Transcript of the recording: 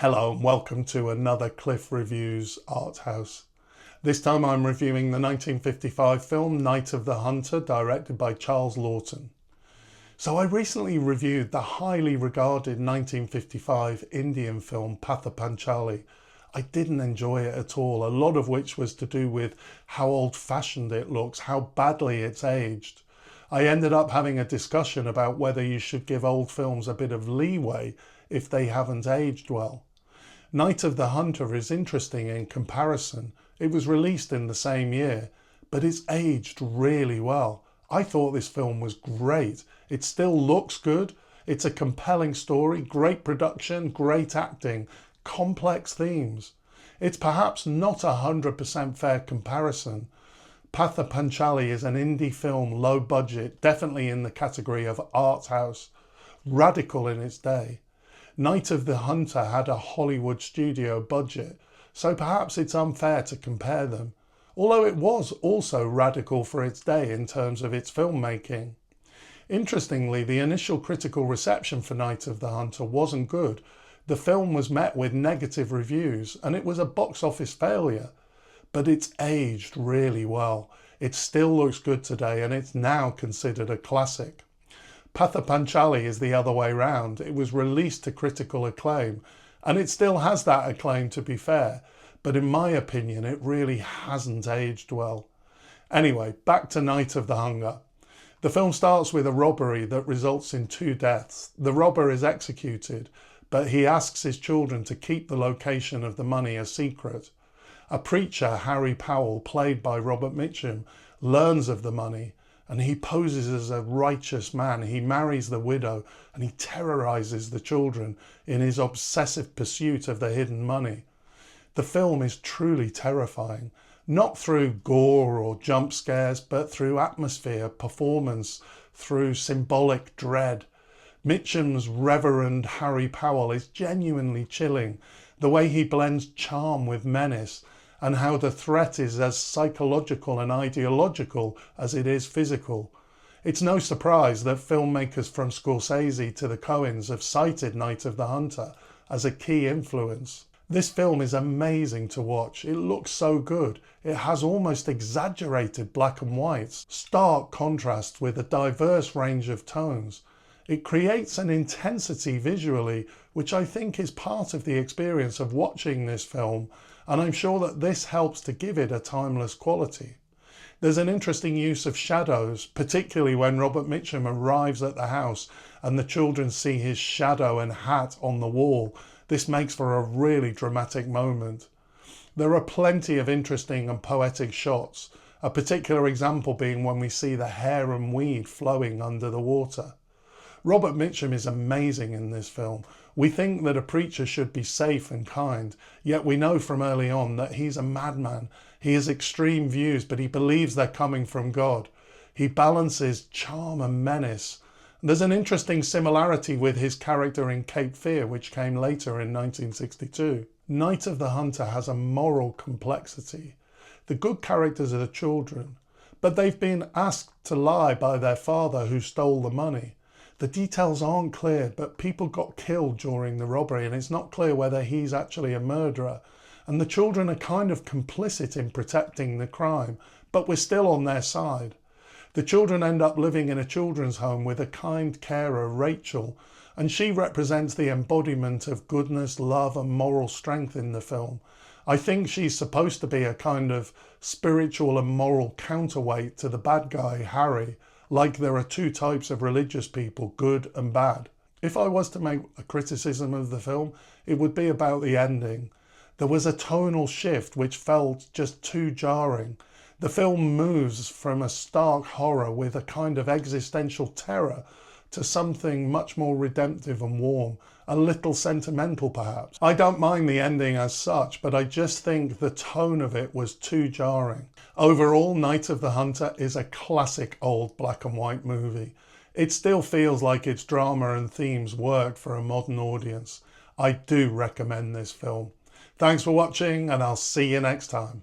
Hello and welcome to another Cliff Reviews Art House. This time I'm reviewing the 1955 film Night of the Hunter, directed by Charles Laughton. So I recently reviewed the highly regarded 1955 Indian film Patha Panchali. I didn't enjoy it at all, a lot of which was to do with how old-fashioned it looks, how badly it's aged. I ended up having a discussion about whether you should give old films a bit of leeway if they haven't aged well. Night of the Hunter is interesting in comparison. It was released in the same year, but it's aged really well. I thought this film was great. It still looks good. It's a compelling story, great production, great acting, complex themes. It's perhaps not 100% fair comparison. Patha Panchali is an indie film, low budget, definitely in the category of art house, radical in its day. Night of the Hunter had a Hollywood studio budget, so perhaps it's unfair to compare them, although it was also radical for its day in terms of its filmmaking. Interestingly, the initial critical reception for Night of the Hunter wasn't good. The film was met with negative reviews and it was a box office failure, but it's aged really well. It still looks good today and it's now considered a classic. Patha Panchali is the other way round. It was released to critical acclaim and it still has that acclaim, to be fair, but in my opinion it really hasn't aged well. Anyway, back to Night of the Hunter. The film starts with a robbery that results in 2 deaths. The robber is executed, but he asks his children to keep the location of the money a secret. A preacher, Harry Powell, played by Robert Mitchum, learns of the money and he poses as a righteous man. He marries the widow and he terrorizes the children in his obsessive pursuit of the hidden money. The film is truly terrifying, not through gore or jump scares, but through atmosphere, performance, through symbolic dread. Mitchum's Reverend Harry Powell is genuinely chilling, the way he blends charm with menace, and how the threat is as psychological and ideological as it is physical. It's no surprise that filmmakers from Scorsese to the Coens have cited Night of the Hunter as a key influence. This film is amazing to watch. It looks so good. It has almost exaggerated black and whites, stark contrast with a diverse range of tones. It creates an intensity visually, which I think is part of the experience of watching this film, and I'm sure that this helps to give it a timeless quality. There's an interesting use of shadows, particularly when Robert Mitchum arrives at the house and the children see his shadow and hat on the wall. This makes for a really dramatic moment. There are plenty of interesting and poetic shots, a particular example being when we see the hair and weed flowing under the water. Robert Mitchum is amazing in this film. We think that a preacher should be safe and kind, yet we know from early on that he's a madman. He has extreme views, but he believes they're coming from God. He balances charm and menace. There's an interesting similarity with his character in Cape Fear, which came later in 1962. Night of the Hunter has a moral complexity. The good characters are the children, but they've been asked to lie by their father who stole the money. The details aren't clear, but people got killed during the robbery and it's not clear whether he's actually a murderer. And the children are kind of complicit in protecting the crime, but we're still on their side. The children end up living in a children's home with a kind carer, Rachel, and she represents the embodiment of goodness, love and moral strength in the film. I think she's supposed to be a kind of spiritual and moral counterweight to the bad guy, Harry, like there are 2 types of religious people, good and bad. If I was to make a criticism of the film, it would be about the ending. There was a tonal shift which felt just too jarring. The film moves from a stark horror with a kind of existential terror to something much more redemptive and warm, a little sentimental perhaps. I don't mind the ending as such, but I just think the tone of it was too jarring. Overall, Night of the Hunter is a classic old black and white movie. It still feels like its drama and themes worked for a modern audience. I do recommend this film. Thanks for watching and I'll see you next time.